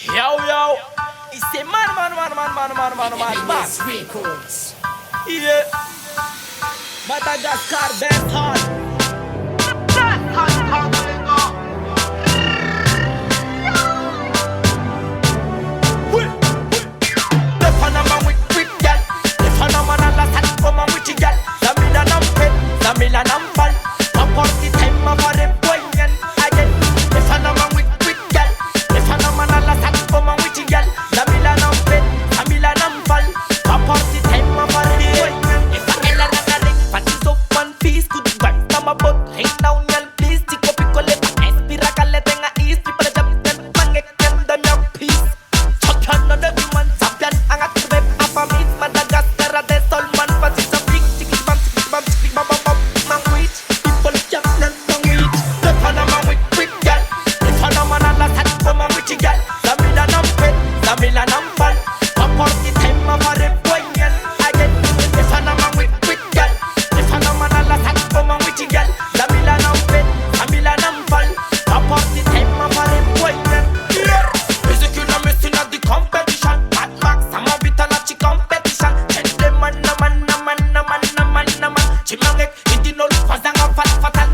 Yo, he say man, Mass Records. yeah. Madagascar, best hard. The Panama with gal, the phenomenal last had come on with gal. The Milan am pet, the Milan am fall. Top of the time of a boyen again. The Panama with gal, the phenomenal last had come on with gal. The Milan am pet, the Milan am fall. Top of the time of a boyen. If I ella na ring, parties up one piece could back come about. Hang down y'all please, tico pico le pa espira cale tenga east. People jump then mange can them your peace. Chokan on the human champion, angat web apa meet Madagascar a de Solman, but it's a big chicky bam, man wheat. People jump then man wheat. The Panama with gal, the phenomenal last had come on with gal. The Milan am pet, the Milan am fall. Top of the time of a boyen again. The Panama with gal, the phenomenal last had come on with gal. The Milan am pet, the Milan am fall. Top of the time of a boyen. Music you know missing at the competition. Mad Max, I'm a bit on a chi competition. Check them man. Chimangek, hindi no lupas ang fat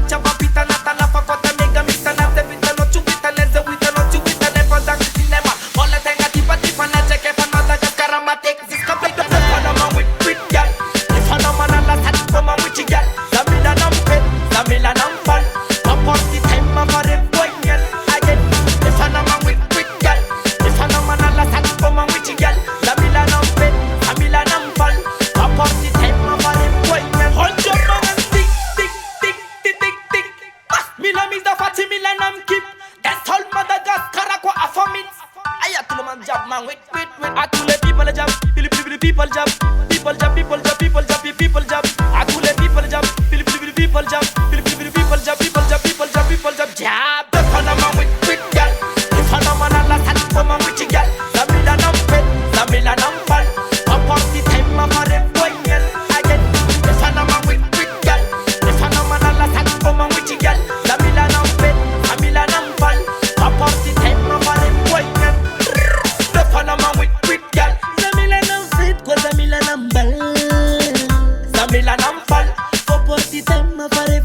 chava pita na tala fa kota mega mista na te pita no chubita lenze wita no chubita ne fazang cinema. Hola tenga tipa na check fa Madagascar matek this complete the Panama with gal. The phenomenal last had come on with gal. The Milan am pet, the Milan am fall. Top of the time of a boyen again. The Panama with gal. The phenomenal last had come on with gal. The Milan am pet, the Milan am fall. Top of the time of a boyen. Hold your man and tick. Milan is the fatty Milan am keep. That's all Madagascar a quoi a famine. Aïe tout le monde job man, wait. A tous les people job, people job. A tous les people job, people job. Job. The Panama with gal, the phenomenal last had come on with gal. The Milan am pet, the Milan am fall. Top of the time of a boyen again. The Panama with gal, the phenomenal last had come on with gal. The Milan am pet, the Milan am fall. Top of the time of a boyen. The Panama with gal, the Milan am fit, cause the Milan am ball. The Milan am fall. Top of the time of a